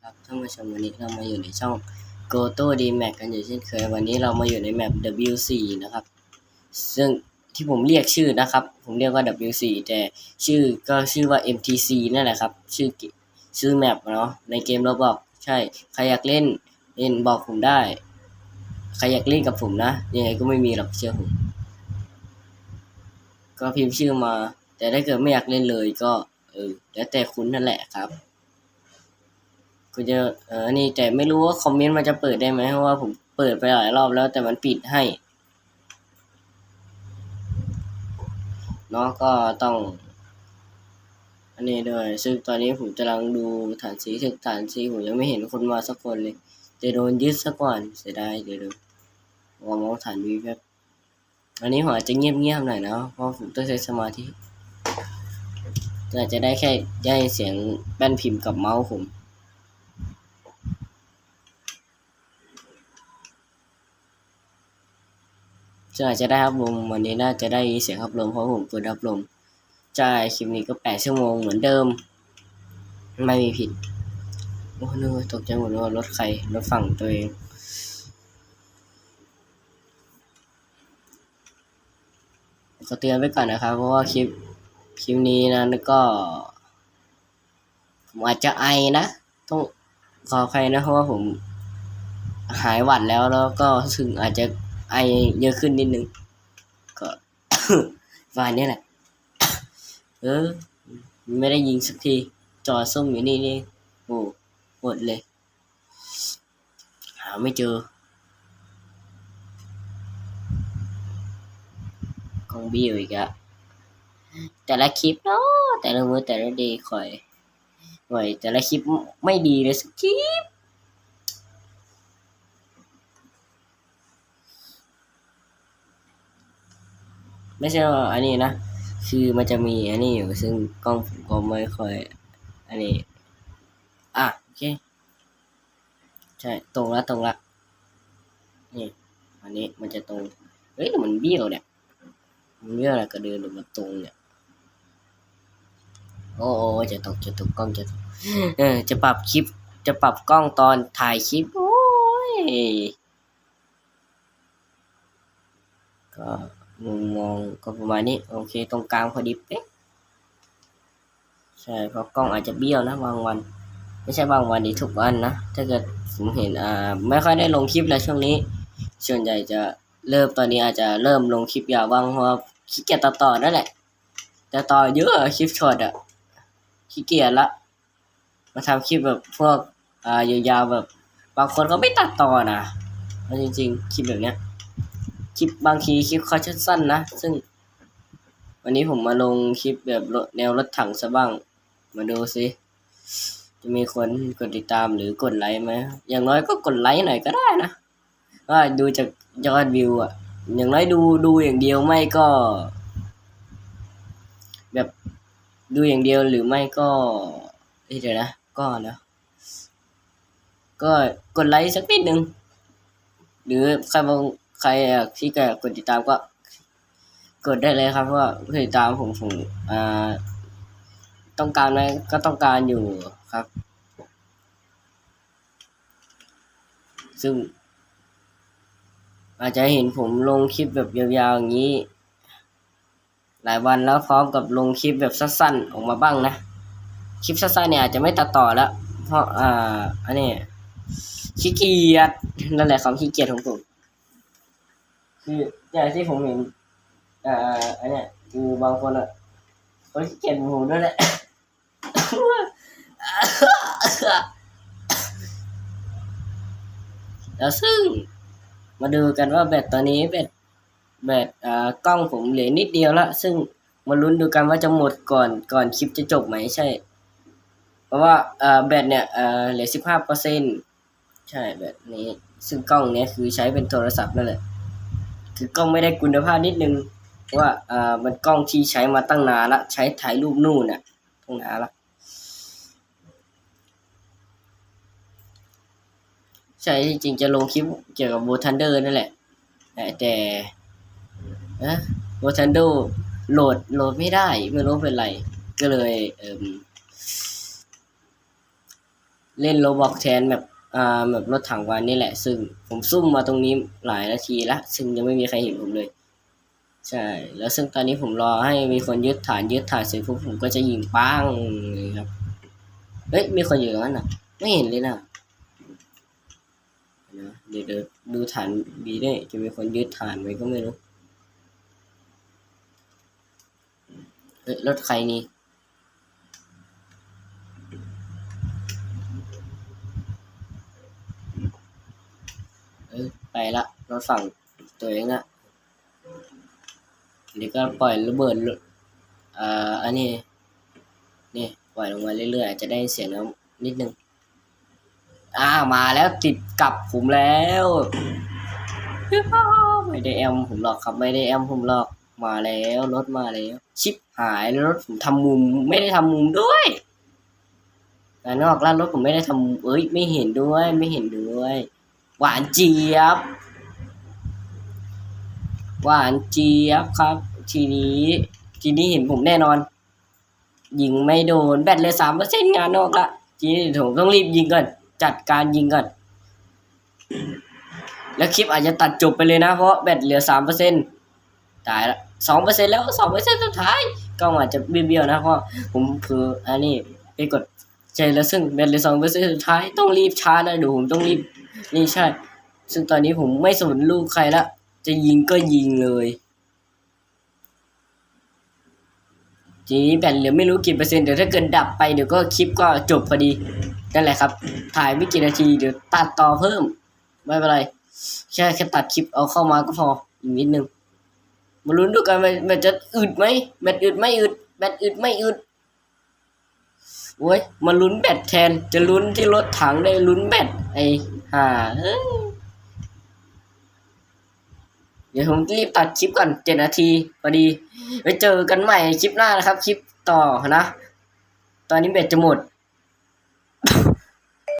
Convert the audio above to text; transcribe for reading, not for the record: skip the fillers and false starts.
ครับท่านผู้ชมวันนี้เรามาอยู่ในช่อง Goto DMAX กันอยู่เช่นเคยวันนี้เรามาอยู่ในแมป W4 นะครับซึ่งที่ผมเรียกชื่อนะครับผมเรียกว่า W4 แต่ชื่อว่า MTC นั่นแหละครับชื่อแมปเนาะในเกมเราบอกใช่ใครอยากเล่นบอกผมได้ใครอยากเล่นกับผมนะยังไงก็ไม่มีหรอกเชื่อผมก็พิมพ์ชื่อมาแต่ถ้าเกิดไม่อยากเล่นเลยก็แล้วแต่คุณนั่นแหละครับก็จะนี่แต่ไม่รู้ว่าคอมเมนต์มันจะเปิดได้ไหมเพราะว่าผมเปิดไปหลายรอบแล้วแต่มันปิดให้เนาะก็ต้องอันนี้ด้วยซึ่งตอนนี้ผมกำลังดูฐานสีผมยังไม่เห็นคนมาสักคนเลยจะโดนยึดสักก่อนเสียดายเดี๋ยวมองฐานวีแป๊บอันนี้ผมอาจจะเงียบหน่อยนะเพราะผมต้องใช้สมาธิอาจจะได้แค่ได้เสียงแป้นพิมพ์กับเมาส์ผมอาจจะได้รับลมวันนี้น่าจะได้เสียงรับลมเพราะผมเปิดรับลมใช่คลิปนี้ก็8 ชั่วโมงเหมือนเดิมไม่มีผิดโอ้นึกตกใจหมดว่ารถใครรถฝั่งตัวเองก็เตือนไว้ก่อนนะครับเพราะว่าคลิปนี้นะก็ผมอาจจะไอนะต้องขออภัยนะเพราะว่าผมหายหวัดแล้วก็ถึงอาจจะไอเยอะขึ้นนิดนึงก็ วันนี้แหละไม่ได้ยิงสักทีจอส้มอยู่นี่โอ้หมดเลยหาไม่เจอกองบี้อีกอะแต่ละคลิปเนาะแต่ละมื้อแต่ละเดย์คอยแต่ละคลิปไม่ดีเลยสักคลิปไม่ใช่ว่าอันนี้นะคือมันจะมีอันนี้อยู่ซึ่งกล้องผมก็ไม่ค่อยอันนี้โอเคใช่ตรงละนี่อันนี้มันจะตรงแต่มันเบี้ยวเนี่ยมันเบี้ยวอะไรก็เดินมาตรงเนี่ยโอ้จะตกกล้องจะตกจะปรับคลิปจะปรับกล้องตอนถ่ายคลิปโอ้ยก็มุมมองก็ประมาณนี้โอเคตรงกลางพอดีเป๊ะใช่เพราะกล้องอาจจะเบี้ยวนะบางวันไม่ใช่บางวันดีทุกวันนะถ้าเกิดผมเห็นไม่ค่อยได้ลงคลิปแล้วช่วงนี้ส่วนใหญ่จะตอนนี้อาจจะเริ่มลงคลิปยาวบ้างเพราะขี้เกียจตัดต่อนั่นแหละแต่ต่อเยอะคลิปช็อตขี้เกียจละมาทำคลิปแบบพวกยาวๆแบบบางคนเขาไม่ตัดต่อนะจริงๆคลิปแบบเนี้ยคลิปบางทีคลิปเขาสั้นๆนะซึ่งวันนี้ผมมาลงคลิปแบบแนวรถถังซะบ้างมาดูสิจะมีคนกดติดตามหรือกดไลค์ไหมอย่างน้อยก็กดไลค์หน่อยก็ได้นะว่าดูจากยอดวิวอย่างน้อยดูอย่างเดียวไม่ก็แบบดูอย่างเดียวหรือไม่ก็เดี๋ยวนะก็กดไลค์สักนิดนึงหรือใครที่จะกดติดตามก็กดได้เลยครับเพราะว่าติดตามผมต้องการไหมก็ต้องการอยู่ครับซึ่งอาจจะเห็นผมลงคลิปแบบยาวๆอย่างนี้หลายวันแล้วพร้อมกับลงคลิปแบบสั้นๆออกมาบ้างนะคลิปสั้นๆเนี่ยอาจจะไม่ตัดต่อแล้วเพราะอันนี้ขี้เกียจนั่นแหละความขี้เกียจของผมคืออย่างที่ผมเห็นอันเนี้ยคือบางคนเขาขี้เกียจผมด้วยแหละแล้วซึ่งมาดูกันว่าแบตตอนนี้แบตกล้องผมเหลือนิดเดียวละซึ่งมาลุ้นดูกันว่าจะหมดก่อนคลิปจะจบไหมใช่เพราะว่าแบตเนี่ยเหลือ15%ใช่แบตนี้ซึ่งกล้องเนี้ยคือใช้เป็นโทรศัพท์นั่นแหละคือกล้องไม่ได้คุณภาพนิดนึงเพราะว่ามันกล้องที่ใช้มาตั้งนานละใช้ถ่ายรูปนู่นตั้งนานละใช่จริงจะลงคลิปเกี่ยวกับWar Thunderนั่นแหละแต่War Thunderโหลดไม่ได้ไม่รู้เป็นไรก็เลย เล่นโรบอกแทนแบบรถถังวันนี่แหละซึ่งผมซุ่มมาตรงนี้หลายนาทีละซึ่งยังไม่มีใครเห็นผมเลยใช่แล้วซึ่งตอนนี้ผมรอให้มีคนยึดฐานเสร็จปุ๊บผมก็จะยิงปังเลยครับเฮ้ยมีคนอยู่ตรงนั้นน่ะไม่เห็นเลยนะเดี๋ยวดูฐานบีได้จะมีคนยึดฐานไว้ก็ไม่รู้เฮ้ยรถใครนี่ไปละรถฝั่งตัวเองอะเดี๋ยวก็ปล่อยระเบิดอันนี้นี่ปล่อยลงมาเรื่อยๆอาจจะได้เสียงแล้วนิดนึงมาแล้วติดกับผมแล้วไม่ได้แอมผมหรอกครับไม่ได้แอมผมหรอกมาแล้วรถมาแล้วชิปหายแล้วรถผมทำมุมไม่ได้ทำมุมด้วยนอกแล้วรถผมไม่ได้ทำไม่เห็นด้วยหวานเจี๊ยบครับทีนี้เห็นผมแน่นอนยิงไม่โดนแบตเลย3%งานนอกละทีนี้ผมต้องรีบยิงก่อนจัดการยิงก่อนแล้วคลิปอาจจะตัดจบไปเลยนะเพราะแบตเหลือ3%ตายละ2%แล้ว2%สุดท้ายกล้องอาจจะเบี้ยวๆนะเพราะผมคืออันนี้ไปกดใจแล้วซึ่งแบตเหลือ2%สุดท้ายต้องรีบชาร์จนะดูผมต้องรีบนี่ใช่ซึ่งตอนนี้ผมไม่สนลูกใครละจะยิงก็ยิงเลยทีนี้แบตเหลือไม่รู้กี่เปอร์เซ็นต์เดี๋ยวถ้าเกิดดับไปเดี๋ยวก็คลิปก็จบพอดีนั่นแหละครับถ่ายไม่กี่นาทีเดี๋ยวตัดต่อเพิ่มไม่เป็นไรแค่ตัดคลิปเอาเข้ามาก็พออีกนิดนึงมาลุ้นดูกันแบตจะอึดไหมแบตอึดไม่อึดโอ้ยมาลุ้นแบตแทนจะลุ้นที่รถถังได้ลุ้นแบตไอ้ห่าเดี๋ยวผมรีบตัดคลิปก่อน7 นาทีพอดีไว้เจอกันใหม่คลิปหน้านะครับคลิปต่อนะตอนนี้แบตจะหมด